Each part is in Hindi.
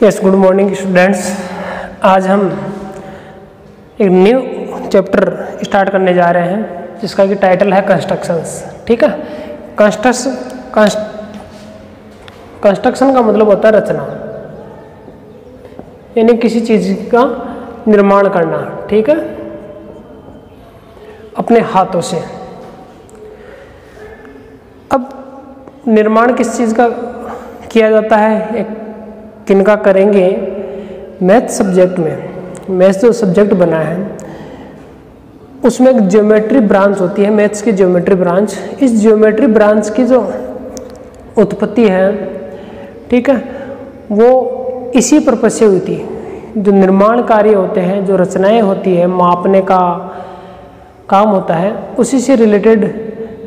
Yes, good morning students. आज हम एक न्यू चैप्टर स्टार्ट करने जा रहे हैं जिसका कि टाइटल है कंस्ट्रक्शंस। ठीक है, कंस्ट्रक्शन का मतलब होता है रचना, यानी किसी चीज का निर्माण करना। ठीक है, अपने हाथों से। अब निर्माण किस चीज का किया जाता है, एक किनका करेंगे, मैथ सब्जेक्ट में। मैथ्स जो सब्जेक्ट बना है उसमें एक ज्योमेट्री ब्रांच होती है, मैथ्स की ज्योमेट्री ब्रांच। इस ज्योमेट्री ब्रांच की जो उत्पत्ति है, ठीक है, वो इसी पर्पज से हुई थी। जो निर्माण कार्य होते हैं, जो रचनाएं होती है, मापने का काम होता है, उसी से रिलेटेड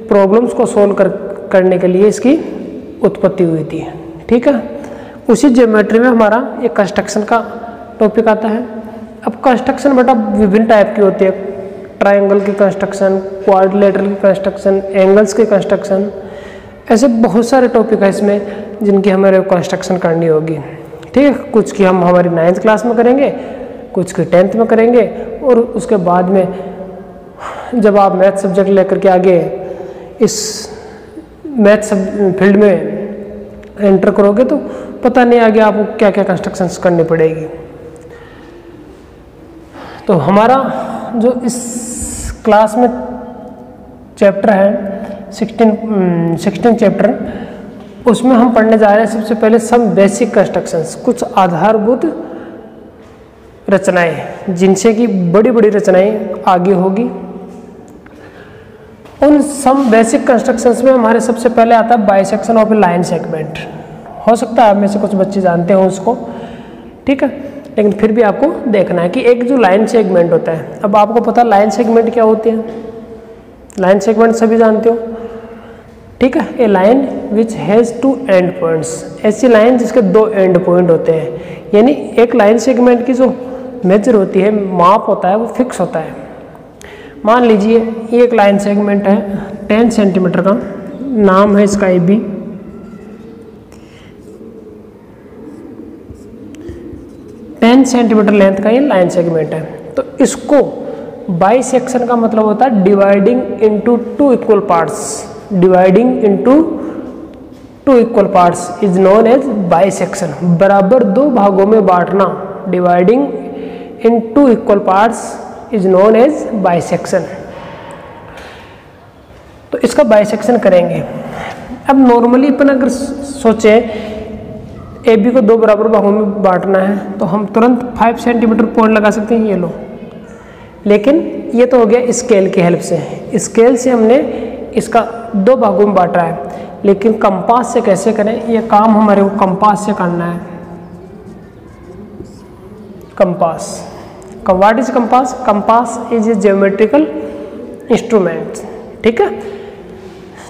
प्रॉब्लम्स को सोल्व करने के लिए इसकी उत्पत्ति हुई थी। ठीक है, उसी ज्योमेट्री में हमारा ये कंस्ट्रक्शन का टॉपिक आता है। अब कंस्ट्रक्शन बेटा विभिन्न टाइप की होती है, ट्रायंगल की कंस्ट्रक्शन, क्वाड्रिलेटरल की कंस्ट्रक्शन, एंगल्स की कंस्ट्रक्शन, ऐसे बहुत सारे टॉपिक है इसमें जिनकी हमारे कंस्ट्रक्शन करनी होगी। ठीक है, कुछ की हम हमारी 9th क्लास में करेंगे, कुछ की 10th में करेंगे, और उसके बाद में जब आप मैथ सब्जेक्ट लेकर के आगे इस मैथ फील्ड में एंटर करोगे तो पता नहीं आगे आपको क्या क्या कंस्ट्रक्शंस करनी पड़ेगी। तो हमारा जो इस क्लास में चैप्टर है 16 चैप्टर, उसमें हम पढ़ने जा रहे हैं सबसे पहले सम बेसिक कंस्ट्रक्शंस, कुछ आधारभूत रचनाएं जिनसे कि बड़ी बड़ी रचनाएं आगे होगी। उन सम बेसिक कंस्ट्रक्शंस में हमारे सबसे पहले आता है bisection of a line segment. हो सकता है आप में से कुछ बच्चे जानते हो उसको, ठीक है, लेकिन फिर भी आपको देखना है कि एक जो लाइन सेगमेंट होता है। अब आपको पता लाइन सेगमेंट क्या होती है, लाइन सेगमेंट सभी जानते हो। ठीक है, a line which has 2 end points, ऐसी लाइन जिसके 2 एंड पॉइंट होते हैं। यानी एक लाइन सेगमेंट की जो मेजर होती है, माप होता है, वो फिक्स होता है। मान लीजिए ये एक लाइन सेगमेंट है 10 सेंटीमीटर का, नाम है इसका AB। सेंटीमीटर लेंथ का ये लाइन सेगमेंट है। तो इसको बाइसेक्शन का मतलब होता है dividing into 2 equal parts. Dividing into 2 equal parts is known as bisection. बराबर 2 भागों में बांटना, dividing in 2 equal parts is known as bisection. तो इसका बाइसेक्शन करेंगे। अब नॉर्मली अपन अगर सोचे AB को 2 बराबर भागों में बांटना है तो हम तुरंत 5 सेंटीमीटर पॉइंट लगा सकते हैं, ये लो। लेकिन ये तो हो गया स्केल की हेल्प से। स्केल से हमने इसका 2 भागों में बांटा है, लेकिन कंपास से कैसे करें, ये काम हमारे को कंपास से करना है। Compass, what is compass? Compass is a geometrical instrument. ठीक है,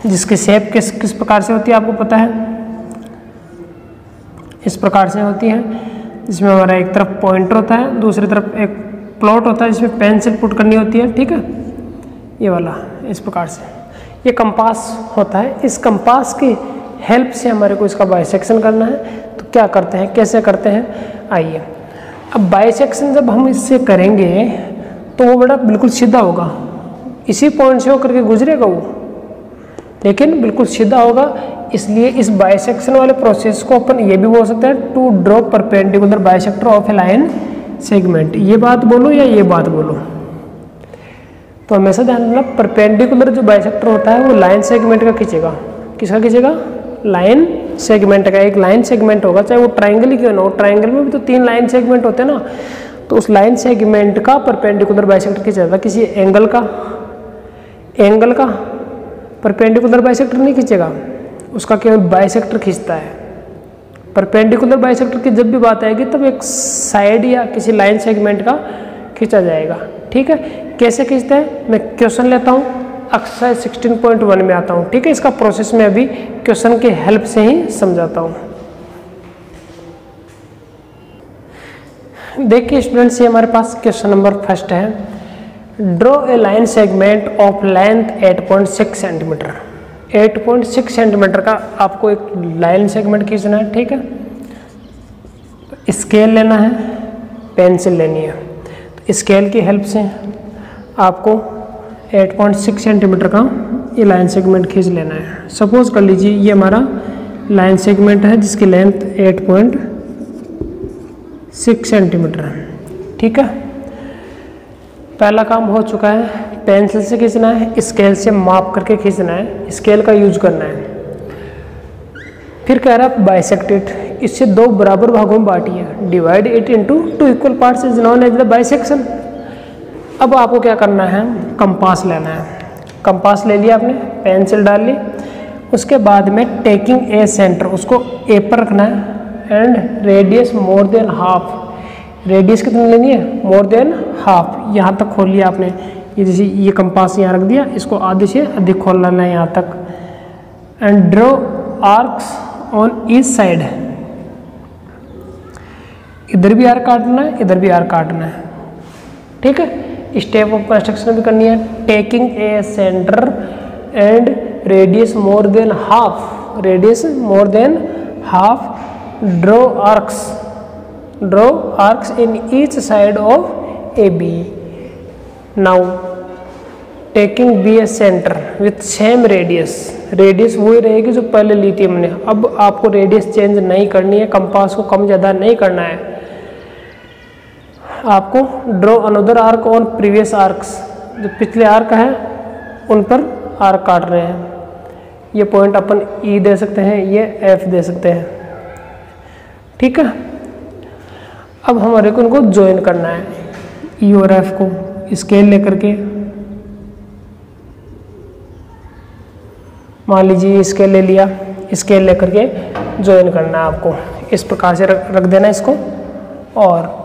जिसकी शेप किस प्रकार से होती है आपको पता है, इस प्रकार से होती है, जिसमें हमारा एक तरफ पॉइंटर होता है, दूसरी तरफ एक प्लॉट होता है जिसमें पेंसिल पुट करनी होती है। ठीक है, ये वाला इस प्रकार से ये कंपास होता है। इस कंपास की हेल्प से हमारे को इसका बाइसेक्शन करना है। तो क्या करते हैं, कैसे करते हैं, आइए। अब बाइसेक्शन जब हम इससे करेंगे तो वो बड़ा बिल्कुल सीधा होगा, इसी पॉइंट से होकर के गुजरेगा वो, लेकिन बिल्कुल सीधा होगा। इसलिए इस बाइसेक्शन वाले प्रोसेस को अपन ये भी बोल सकते हैं to draw perpendicular bisector of a line segment. ये बात बोलो या ये बात बोलो, तो हमेशा ध्यान रखना परपेंडिकुलर जो बाइसेक्टर होता है वो लाइन सेगमेंट का खींचेगा। किसका खींचेगा? लाइन सेगमेंट का। एक लाइन सेगमेंट होगा, चाहे वो ट्राइंगल ही क्यों ना हो, ट्राइंगल में भी तो 3 लाइन सेगमेंट होते हैं ना, तो उस लाइन सेगमेंट का परपेंडिकुलर बाइसेक्टर खींचा जाता है। किसी एंगल का परपेंडिकुलर बाइसेक्टर नहीं खींचेगा, उसका केवल बाइसेक्टर खींचता है। परपेंडिकुलर बाइसेक्टर की जब भी बात आएगी तब एक साइड या किसी लाइन सेगमेंट का खींचा जाएगा। ठीक है, कैसे खींचते हैं, मैं क्वेश्चन लेता हूँ, एक्सरसाइज 16.1 में आता हूँ। ठीक है, इसका प्रोसेस मैं अभी क्वेश्चन की हेल्प से ही समझाता हूँ। देखिए स्टूडेंट्स, ये हमारे पास क्वेश्चन नंबर 1 है। Draw a line segment of length 8.6 centimetre. 8.6 centimetre का आपको एक लाइन सेगमेंट खींचना है। ठीक है, स्केल लेना है, पेंसिल लेनी है। तो स्केल की हेल्प से आपको 8.6 सेंटीमीटर का ये लाइन सेगमेंट खींच लेना है। सपोज कर लीजिए ये हमारा लाइन सेगमेंट है जिसकी लेंथ 8.6 सेंटीमीटर है, ठीक है। पहला काम हो चुका है, पेंसिल से खींचना है, स्केल से माप करके खींचना है, स्केल का यूज करना है। फिर कह रहा है बाइसेक्ट इट, इससे दो बराबर भागों में बांटिए, divide it into 2 equal parts is known as the bisection. अब आपको क्या करना है, कंपास लेना है। कंपास ले लिया आपने, पेंसिल डाल ली, उसके बाद में टेकिंग ए सेंटर, उसको ए पर रखना है, and radius more than half, radius कितनी लेनी है, मोर देन हाफ। यहाँ तक खोल लिया आपने, ये जैसे ये कंपास यहाँ रख दिया, इसको आधे से अधिक खोल लेना है यहाँ तक। And draw arcs on each side, इधर भी आर्क काटना है, इधर भी आर्क काटना है, ठीक है। स्टेप ऑफ कंस्ट्रक्शन भी करनी है, taking A centre and radius more than half, radius more than half, draw arcs in each side of A B. Now taking B a centre with same radius, radius वही रहेगी जो पहले ली थी हमने। अब आपको रेडियस चेंज नहीं करनी है, कंपास को कम ज़्यादा नहीं करना है। आपको draw another arc on previous arcs, जो पिछले आर्क है उन पर आर्क काट रहे हैं। ये पॉइंट अपन ई दे सकते हैं, ये एफ दे सकते हैं, ठीक है। अब हमारे को उनको ज्वाइन करना है, ई और एफ को स्केल लेकर के, मान लीजिए स्केल ले लिया, स्केल लेकर के ज्वाइन करना है आपको। इस प्रकार से रख देना इसको, और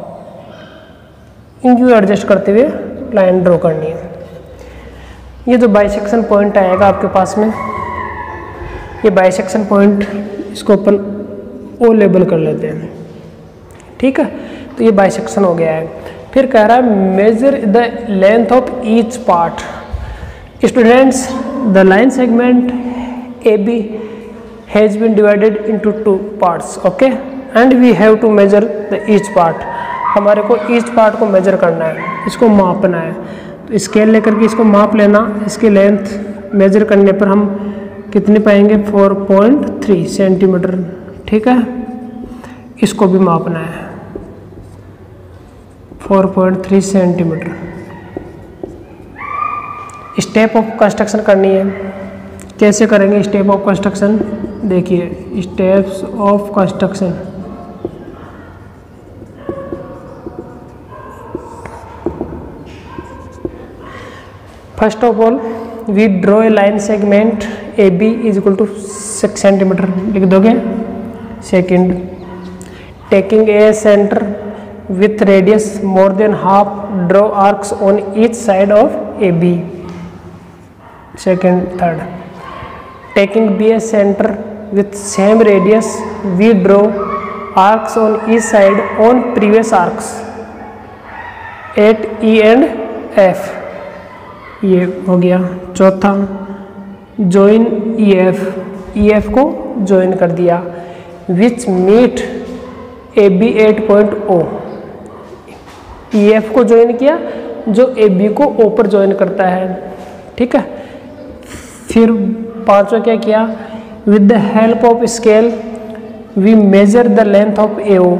इनको एडजस्ट करते हुए लाइन ड्रॉ करनी है। ये जो बाइसेक्शन पॉइंट आएगा आपके पास में, ये बाइसेक्शन पॉइंट, इसको अपन ओ लेबल कर लेते हैं, ठीक है। तो ये बाइसेक्शन हो गया है। फिर कह रहा है major the length of each part. Students, the line segment AB has been divided into 2 parts, okay, and we have to measure the each part। हमारे को ईच पार्ट को मेजर करना है, इसको मापना है। तो स्केल लेकर के इसको माप लेना, इसकी लेंथ मेजर करने पर हम कितने पाएंगे, 4.3 सेंटीमीटर, ठीक है। इसको भी मापना है, 4.3 सेंटीमीटर। स्टेप ऑफ कंस्ट्रक्शन करनी है। कैसे करेंगे स्टेप ऑफ कंस्ट्रक्शन, देखिए steps of construction. First of all we draw a line segment A B is equal to 6 centimetre लिख दोगे। Second, taking A centre with radius more than half, draw arcs on each side of A B. Second, third, taking B a center with same radius, we draw arcs on each side on previous arcs at E and F। ये हो गया। चौथा, join EF, EF को join कर दिया, which meet AB 8.0। EF को join किया जो AB को O पर join करता है, ठीक है। फिर पांचवा क्या किया, with the help of scale we measure the length of AO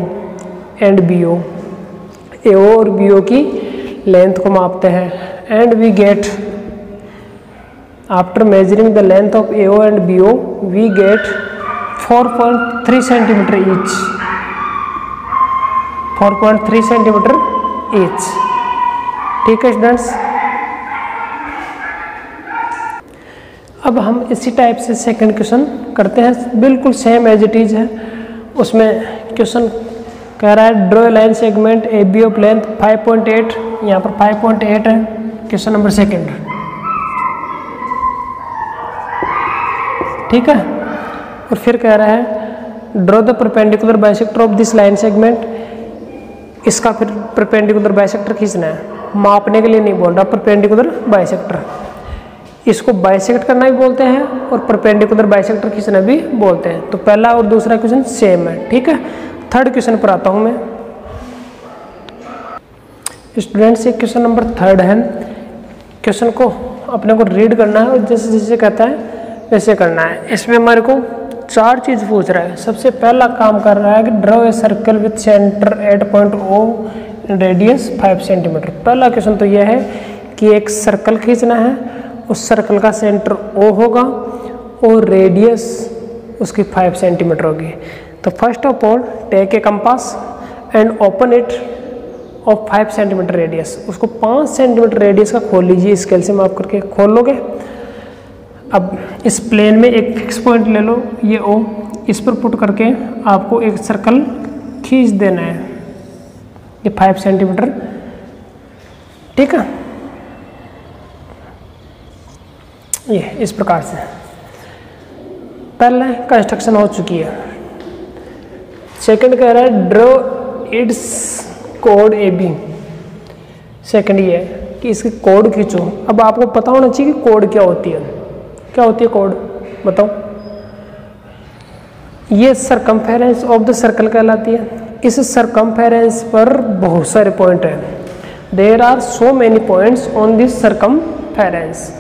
and BO। AO और BO की लेंथ को मापते हैं, and we get, after measuring the length of AO and BO we get 4.3 centimetre each, 4.3 centimetre each, ठीक है स्टूडेंट्स। अब हम इसी टाइप से सेकंड क्वेश्चन करते हैं, बिल्कुल सेम एज इट इज है। उसमें क्वेश्चन कह रहा है draw line segment A B of length 5.8, यहाँ पर 5.8 है। क्वेश्चन नंबर सेकंड, ठीक है। और फिर कह रहा है draw the perpendicular bisector of this line segment. इसका फिर परपेंडिकुलर बाइसेक्टर खींचना है, मापने के लिए नहीं बोल रहा, परपेंडिकुलर बाइसेक्टर। इसको बाइसेक्ट करना भी बोलते हैं और परपेंडिकुलर बाइसेक्टर खींचना भी बोलते हैं। तो पहला और दूसरा क्वेश्चन सेम है, ठीक है। थर्ड क्वेश्चन पर आता हूँ मैं। स्टूडेंट्स ये क्वेश्चन नंबर थर्ड है। क्वेश्चन को अपने को रीड करना है और जैसे जैसे कहता है वैसे करना है। इसमें हमारे को 4 चीज़ पूछ रहा है। सबसे पहला काम कर रहा है कि draw a circle with centre at point O radius 5 centimetre. पहला क्वेश्चन तो यह है कि एक सर्कल खींचना है, उस सर्कल का सेंटर O होगा और रेडियस उसकी 5 सेंटीमीटर होगी। तो first of all take a compass and open it of 5 centimetre radius. उसको 5 सेंटीमीटर रेडियस का खोल लीजिए, स्केल से माप करके खोल लोगे। अब इस प्लेन में एक फिक्स पॉइंट ले लो, ये O, इस पर पुट करके आपको एक सर्कल खींच देना है, ये 5 सेंटीमीटर, ठीक है। ये इस प्रकार से पहले कंस्ट्रक्शन हो चुकी है। सेकंड कह रहा है draw it's code AB। Second ये है कि इसकी कोड खींचो। अब आपको पता होना चाहिए कि कोड क्या होती है। क्या होती है कोड, बताओ। ये सरकमफेरेंस ऑफ द सर्कल कहलाती है। इस सरकमफेरेंस पर बहुत सारे पॉइंट हैं। There are so many points on this circumference.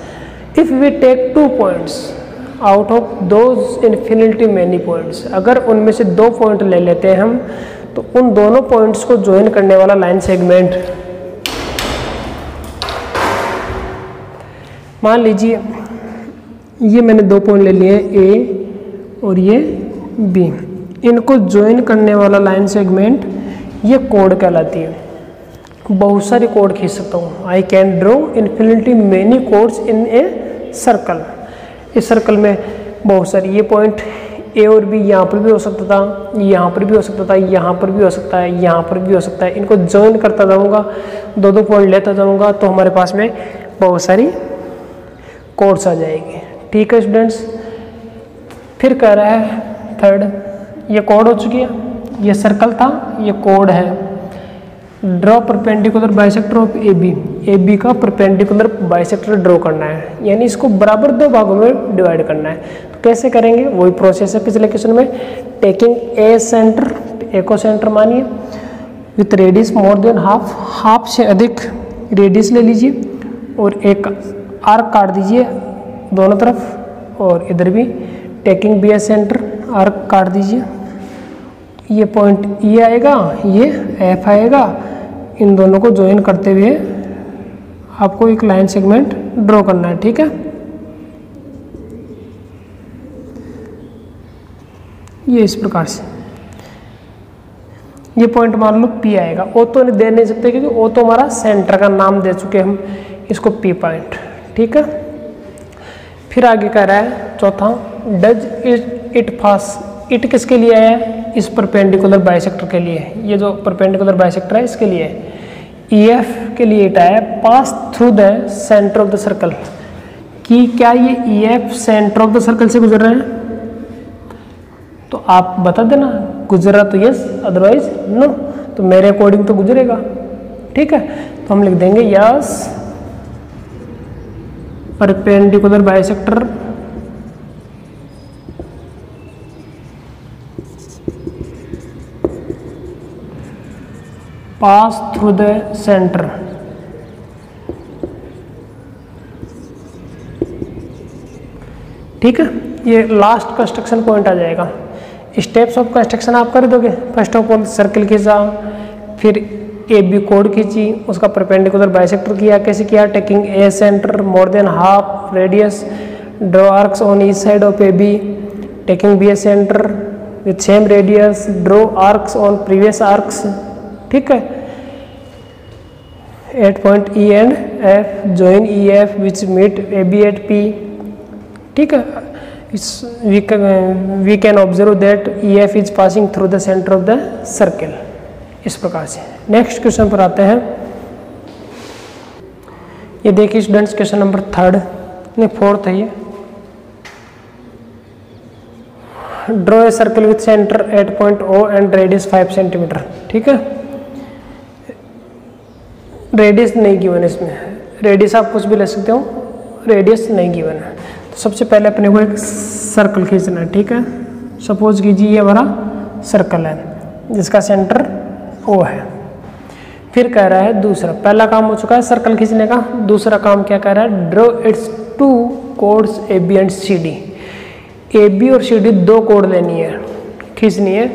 If we take 2 points out of those infinity many points, अगर उनमें से 2 पॉइंट ले लेते हैं हम, तो उन दोनों पॉइंट्स को ज्वाइन करने वाला लाइन सेगमेंट, मान लीजिए ये मैंने 2 पॉइंट ले लिए A और ये B, इनको ज्वाइन करने वाला लाइन सेगमेंट ये कोड कहलाती है। बहुत सारी कोड खींच सकता हूँ। I can draw infinity many codes in a circle. इस सर्कल में बहुत सारी, ये पॉइंट A और B यहाँ पर भी हो सकता था, यहाँ पर भी हो सकता था, यहाँ पर भी हो सकता है, यहाँ पर भी हो सकता है। इनको ज्वाइन करता जाऊँगा, 2-2 पॉइंट लेता जाऊँगा, तो हमारे पास में बहुत सारी कोड्स आ जाएगी, ठीक है स्टूडेंट्स। फिर कह रहा है थर्ड, ये कोड हो चुकी है, ये सर्कल था, ये कोड है। Draw perpendicular bisector of AB का परपेंडिकुलर बाइसेक्टर ड्रॉ करना है, यानी इसको बराबर 2 भागों में डिवाइड करना है। तो कैसे करेंगे, वही प्रोसेस है पिछले क्वेश्चन में। टेकिंग ए सेंटर, ए को सेंटर मानिए, with radius more than half से अधिक रेडियस ले लीजिए और एक आर्क काट दीजिए दोनों तरफ, और इधर भी टेकिंग B सेंटर, आर्क काट दीजिए। ये पॉइंट E आएगा, ये F आएगा, इन दोनों को ज्वाइन करते हुए आपको एक लाइन सेगमेंट ड्रॉ करना है, ठीक है। ये इस प्रकार से, ये पॉइंट मान लो P आएगा। O तो दे नहीं सकते क्योंकि O तो हमारा सेंटर का नाम दे चुके हम, इसको P पॉइंट, ठीक है। फिर आगे कह रहा है चौथा, डज इट पास। इट किसके लिए है, इस परपेंडिकुलर बाइसेक्टर के लिए। ये जो परपेंडिकुलर बाइसेक्टर है इसके लिए, EF के लिए इट है, pass through the centre of the circle. कि क्या ये EF centre of the circle से गुजर रहे हैं, तो आप बता देना, गुजर रहा तो यस, अदरवाइज नो। तो मेरे अकॉर्डिंग तो गुजरेगा, ठीक है। तो हम लिख देंगे yes perpendicular bisector pass through the centre. ठीक है, ये लास्ट कंस्ट्रक्शन पॉइंट आ जाएगा। स्टेप्स ऑफ कंस्ट्रक्शन आप कर दोगे। फर्स्ट ऑफ ऑल सर्कल खींचा, फिर AB कोड खींची, उसका परपेंडिकुलर बाइसेक्टर किया। कैसे किया, taking A centre more than half radius, draw arcs on each side of AB, taking B centre with same radius, draw arcs on previous arcs. ठीक है, at point E and F, join EF which meet AB at P। ठीक है, we can observe that EF is passing through the center of the circle। इस प्रकार से नेक्स्ट क्वेश्चन पर आते हैं। ये देखिए स्टूडेंट्स, क्वेश्चन नंबर 3 नहीं 4 है ये। Draw a circle with centre at point O and radius 5 centimetre. ठीक है, रेडियस नहीं गिवन है इसमें, रेडियस आप कुछ भी ले सकते हो, रेडियस नहीं गिवन है। तो सबसे पहले अपने को एक सर्कल खींचना है। ठीक है, सपोज कीजिए ये हमारा सर्कल है, जिसका सेंटर O है। फिर कह रहा है दूसरा, पहला काम हो चुका है सर्कल खींचने का, दूसरा काम क्या कह रहा है, draw it's 2 codes AB and CD। AB और CD 2 कोड लेनी है, खींचनी है।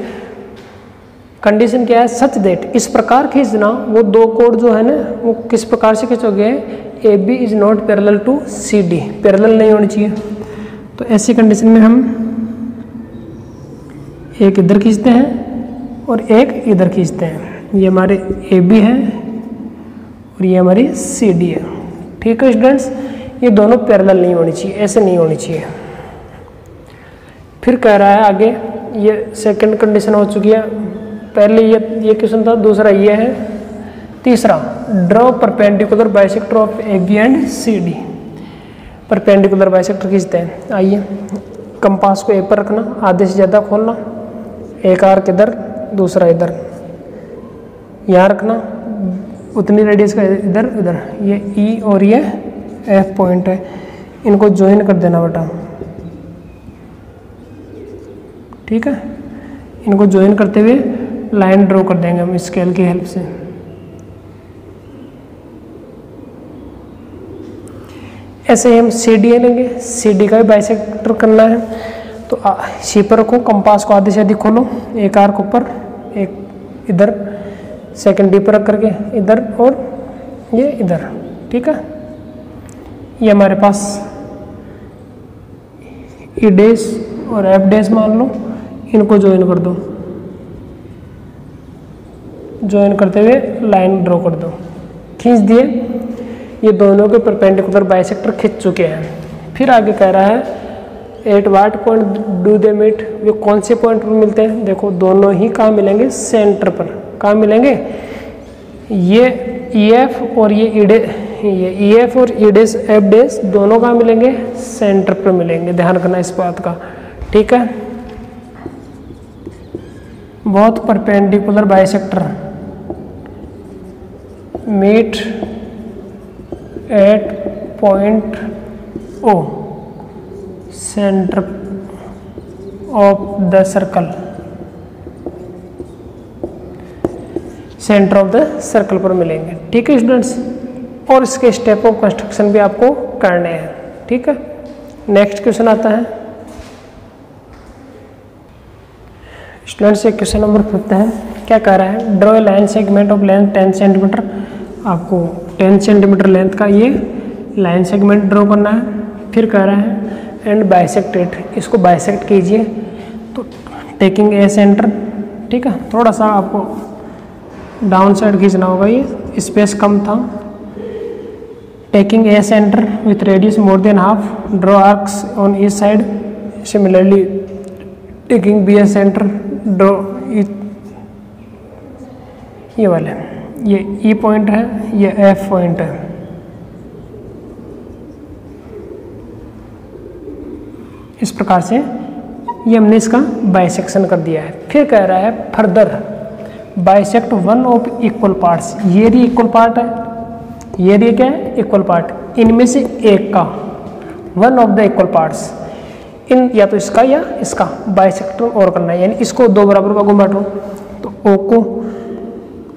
कंडीशन क्या है, सच दैट, इस प्रकार खींचना, वो 2 कोड जो है ना वो किस प्रकार से खींचोगे, AB is not parallel to CD, parallel नहीं होनी चाहिए। तो ऐसी कंडीशन में हम एक इधर खींचते हैं और एक इधर खींचते हैं। ये हमारे AB है और ये हमारी CD है। ठीक है स्टूडेंट्स, ये दोनों पैरेलल नहीं होनी चाहिए, ऐसे नहीं होनी चाहिए। फिर कह रहा है आगे, ये सेकंड कंडीशन हो चुकी है। पहले ये क्वेश्चन था, दूसरा ये है। तीसरा, draw perpendicular bisector of AB and CD। Perpendicular bisector खींचते हैं। आइए, कंपास को A पर रखना, आधे से ज़्यादा खोलना, एक आर्क इधर, दूसरा इधर, यहाँ रखना, उतनी रेडियस का इधर इधर, ये E और ये F पॉइंट है, इनको ज्वाइन कर देना बेटा। ठीक है, इनको ज्वाइन करते हुए लाइन ड्रॉ कर देंगे हम स्केल की हेल्प से। ऐसे ही हम CD लेंगे, CD का भी बाइसेक्टर करना है। तो C पर रखो, कंपास को आधे से अधिक खोलो, एक आर्क ऊपर, एक इधर, सेकंड D पर रख करके इधर और ये इधर। ठीक है, ये हमारे पास E डैश और F डैश मान लो, इनको ज्वाइन कर दो, ज्वाइन करते हुए लाइन ड्रॉ कर दो, खींच दिए। ये दोनों के परपेंडिकुलर बाइसेक्टर खींच चुके हैं। फिर आगे कह रहा है at what point do they meet, ये कौन से पॉइंट पर मिलते हैं। देखो दोनों ही कहाँ मिलेंगे, सेंटर पर। कहाँ मिलेंगे, ये EF और ये EF और E डैश F डैश दोनों कहाँ मिलेंगे, सेंटर पर मिलेंगे। ध्यान रखना इस बात का। ठीक है, बहुत perpendicular bisector meet at point O, centre of the circle, centre of the circle पर मिलेंगे। ठीक है स्टूडेंट्स, और इसके स्टेप ऑफ कंस्ट्रक्शन भी आपको करने हैं। ठीक है, नेक्स्ट क्वेश्चन आता है स्टूडेंट्स, ये क्वेश्चन नंबर 5 है। क्या कह रहा है, draw a line segment of length 10 centimetre. आपको 10 सेंटीमीटर लेंथ का ये लाइन सेगमेंट ड्रॉ करना है। फिर कह रहा है एंड बाइसेक्ट इट, इसको बाइसेक्ट कीजिए। तो टेकिंग ए सेंटर, ठीक है, थोड़ा सा आपको डाउन साइड खींचना होगा, ये स्पेस कम था। Taking A centre with radius more than half, draw arcs on each side. Similarly taking B a centre, ड्रॉ ये वाले, ये E पॉइंट है, ये F पॉइंट है। इस प्रकार से ये हमने इसका बाइसेक्शन कर दिया है। फिर कह रहा है further bisect one of equal parts. ये भी इक्वल पार्ट है, ये भी क्या है, इक्वल पार्ट। इनमें से एक का, one of the equal parts, इन या तो इसका या इसका बाइसेक्टर और करना है, यानी इसको 2 बराबर भागों में बांटो। तो O को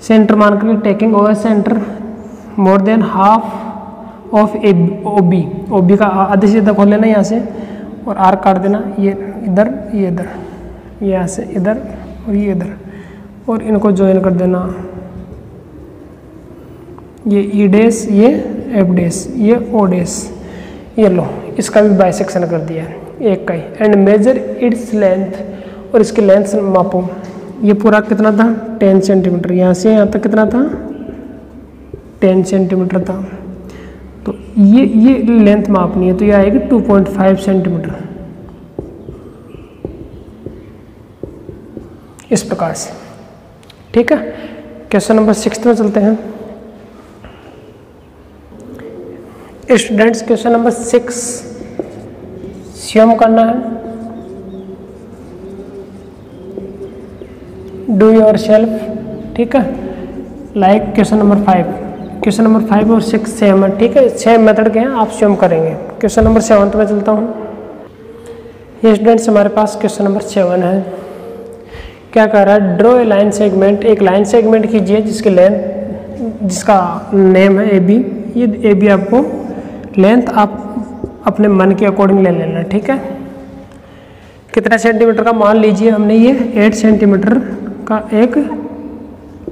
सेंटर मान करके taking O centre more than half of OB का आधे से ज़्यादा खोल लेना यहाँ से और आर्क काट देना, ये इधर, ये इधर, यहाँ से इधर और ये इधर, और इनको ज्वाइन कर देना। ये E डैश, ये F डैश, ये O डैश, ये लो, इसका भी बाइसेक्शन कर दिया है एक का ही। एंड मेजर इट्स लेंथ, और इसकी लेंथ मापो। ये पूरा कितना था, 10 सेंटीमीटर, यहाँ से यहाँ तक कितना था, 10 सेंटीमीटर था। तो ये लेंथ मापनी है, तो ये आएगी 2.5 सेंटीमीटर। इस प्रकार से। ठीक है, क्वेश्चन नंबर 6 में चलते हैं स्टूडेंट्स। क्वेश्चन नंबर 6 स्वयं करना है। डू योर सेल्फ, ठीक है, like question number 5। Question number 5 और 6 सेम है, ठीक है, सेम मेथड के हैं, आप स्वयं करेंगे। क्वेश्चन नंबर 7 में चलता हूँ। ये स्टूडेंट्स हमारे पास क्वेश्चन नंबर 7 है। क्या कह रहा है, ड्रॉ ए लाइन सेगमेंट, एक लाइन सेगमेंट कीजिए जिसकी लेंथ, जिसका नेम है ए बी। ये ए बी आपको लेंथ आप अपने मन के अकॉर्डिंग ले लेना, ठीक है। कितना सेंटीमीटर का, मान लीजिए हमने ये 8 सेंटीमीटर का एक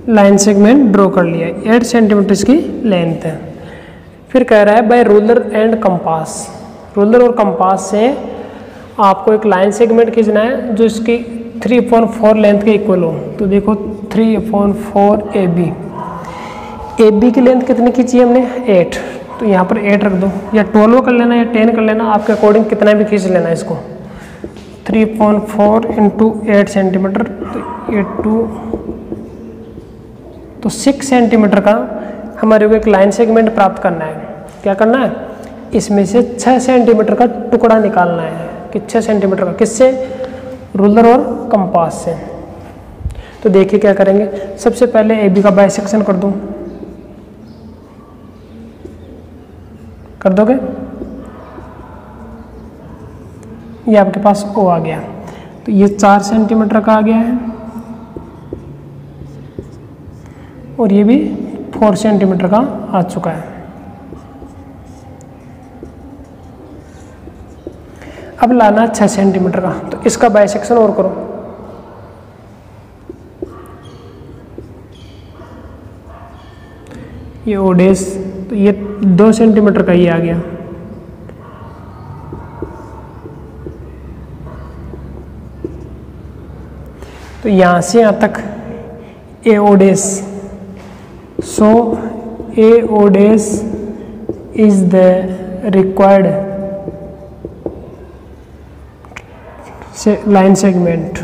लाइन सेगमेंट ड्रॉ कर लिया, 8 सेंटीमीटर इसकी लेंथ है। फिर कह रहा है by ruler and compass, ruler और कंपास से आपको एक लाइन सेगमेंट खींचना है जो इसकी 3/4 लेंथ के इक्वल हो। तो देखो 3/4 ए बी की लेंथ कितनी खींची हमने, 8, तो यहाँ पर 8 रख दो, या 12 कर लेना या 10 कर लेना, आपके अकॉर्डिंग कितना भी खींच लेना इसको। 3/4 इंटू 8 सेंटीमीटर, तो 8 तो 6 सेंटीमीटर का हमारे को एक लाइन सेगमेंट प्राप्त करना है। क्या करना है, इसमें से 6 सेंटीमीटर का टुकड़ा निकालना है कि 6 सेंटीमीटर का, किससे, रूलर और कंपास से। तो देखिए क्या करेंगे, सबसे पहले ए बी का बाइसेक्शन कर दूं, कर दोगे, ये आपके पास ओ आ गया, तो ये 4 सेंटीमीटर का आ गया है और ये भी 4 सेंटीमीटर का आ चुका है। अब लाना 6 सेंटीमीटर का, तो इसका बाइसेक्शन और करो, ये ओ डेस, तो ये 2 सेंटीमीटर का ही आ गया। तो यहाँ से यहाँ तक A O dash, so A O dash is the required line segment.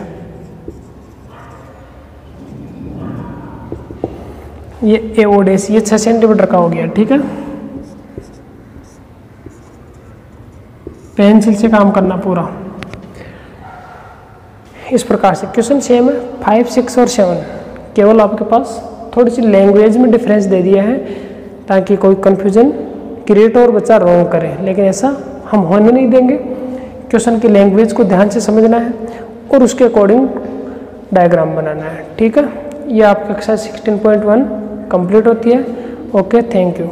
ये ए ओ डेस, ये 6 सेंटीमीटर का हो गया, ठीक है। पेंसिल से काम करना पूरा इस प्रकार से। क्वेश्चन सेम है 5, 6 और 7, केवल आपके पास थोड़ी सी लैंग्वेज में डिफरेंस दे दिया है ताकि कोई कंफ्यूजन क्रिएट और बच्चा रॉन्ग करे, लेकिन ऐसा हम होने नहीं देंगे। क्वेश्चन की लैंग्वेज को ध्यान से समझना है और उसके अकॉर्डिंग डायग्राम बनाना है, ठीक है। ये आपकी कक्षा 16.1 कंप्लीट होती है। Okay, thank you.